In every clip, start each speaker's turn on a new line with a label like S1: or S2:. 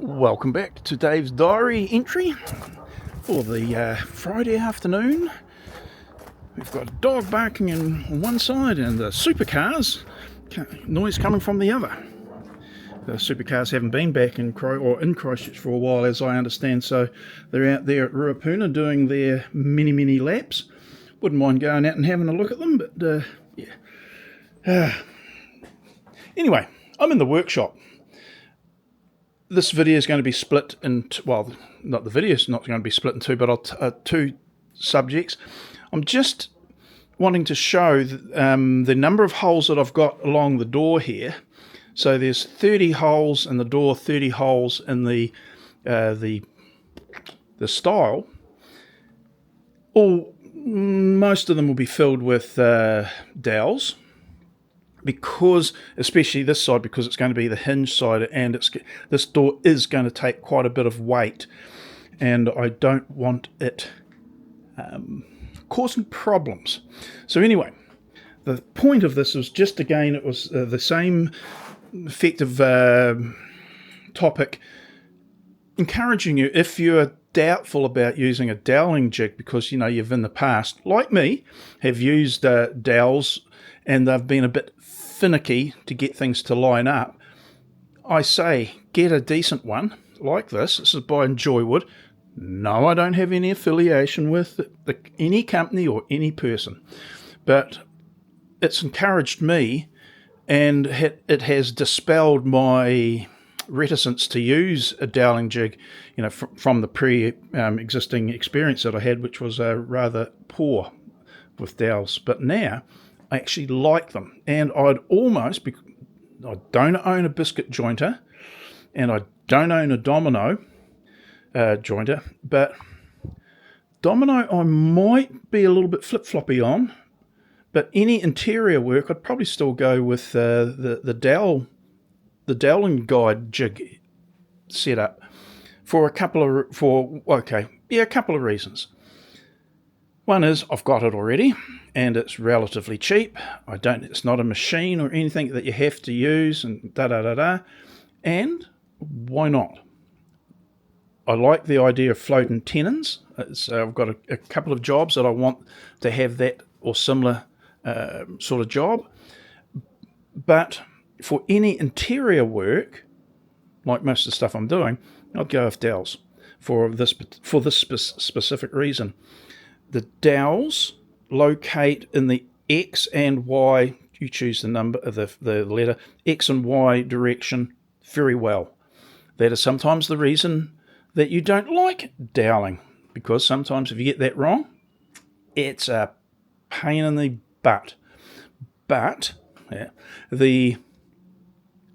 S1: Welcome back to Dave's diary entry for the Friday afternoon. We've got a dog barking on one side and the supercars noise coming from the other. The supercars haven't been back in Christchurch for a while, as I understand, so they're out there at Ruapuna doing their many laps. Wouldn't mind going out and having a look at them, but yeah. Anyway, I'm in the workshop. This video is going to be split into, well, not the video is not going to be split in two, but two subjects. I'm just wanting to show the number of holes that I've got along the door here. So there's 30 holes in the door, 30 holes in the stile. Most of them will be filled with dowels. Because, especially this side, because it's going to be the hinge side, and this door is going to take quite a bit of weight, and I don't want it causing problems. So anyway, the point of this was just, again, it was the same effective topic, encouraging you, if you're doubtful about using a doweling jig, because you've in the past, like me, have used dowels and they've been a bit finicky to get things to line up, I say get a decent one like this. This is by Enjoywood. No, I don't have any affiliation with any company or any person, but it's encouraged me, and it has dispelled my reticence to use a doweling jig, from the pre-existing experience that I had, which was rather poor with dowels. But now I actually like them, and I don't own a biscuit jointer, and I don't own a domino jointer, but domino I might be a little bit flip-floppy on, but any interior work I'd probably still go with the doweling guide jig setup for a couple of reasons. One is I've got it already, and it's relatively cheap. It's not a machine or anything that you have to use, and And why not? I like the idea of floating tenons. I've got a couple of jobs that I want to have that or similar sort of job. But for any interior work, like most of the stuff I'm doing, I'd go with dowels for this specific reason. The dowels locate in the X and Y, you choose the number of the letter, X and Y direction very well. That is sometimes the reason that you don't like doweling, because sometimes if you get that wrong, it's a pain in the butt. But the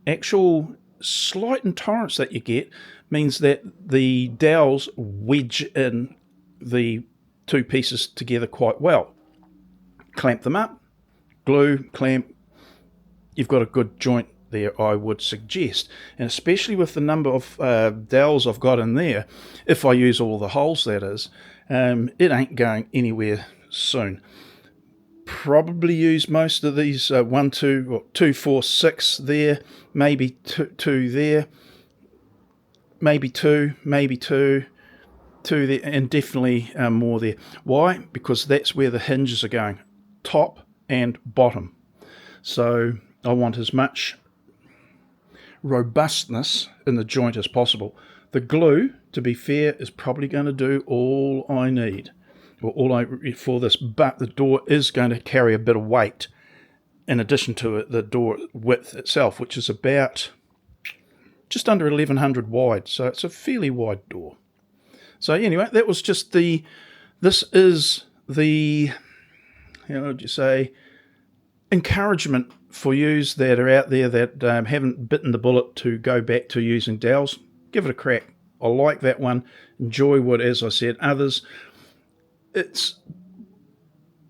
S1: actual slight intolerance that you get means that the dowels wedge in the two pieces together quite well. Clamp them up, glue, clamp, you've got a good joint there, I would suggest. And especially with the number of dowels I've got in there, if I use all the holes, that is, it ain't going anywhere soon. Probably use most of these 1, 2, or 2, 4, 6 there, maybe two there, maybe two there, and definitely more there. Why? Because that's where the hinges are going, top and bottom. So I want as much robustness in the joint as possible. The glue, to be fair, is probably going to do all I need, or for this, but the door is going to carry a bit of weight in addition to the door width itself, which is about just under 1100 wide, so it's a fairly wide door. So anyway, that was just this is the, how would you say, encouragement for yous that are out there that haven't bitten the bullet to go back to using dowels. Give it a crack. I like that one. Enjoywood, as I said. Others, it's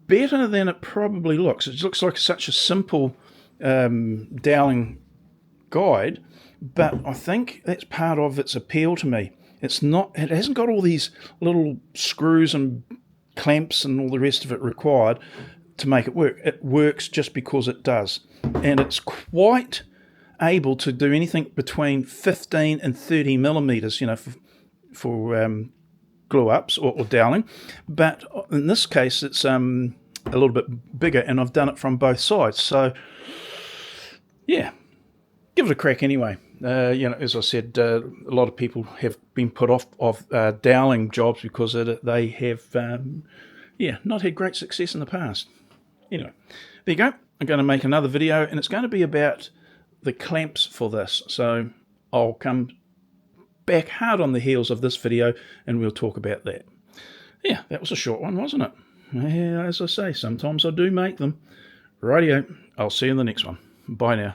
S1: better than it probably looks. It looks like such a simple doweling guide, but I think that's part of its appeal to me. It hasn't got all these little screws and clamps and all the rest of it required to make it work. It works just because it does. And it's quite able to do anything between 15 and 30 millimeters, for glue ups or doweling. But in this case, it's a little bit bigger, and I've done it from both sides. So yeah, give it a crack anyway. As I said, a lot of people have been put off of doweling jobs because they have, not had great success in the past. Anyway, there you go. I'm going to make another video, and it's going to be about the clamps for this. So I'll come back hard on the heels of this video, and we'll talk about that. Yeah, that was a short one, wasn't it? Yeah, as I say, sometimes I do make them. Rightio, I'll see you in the next one. Bye now.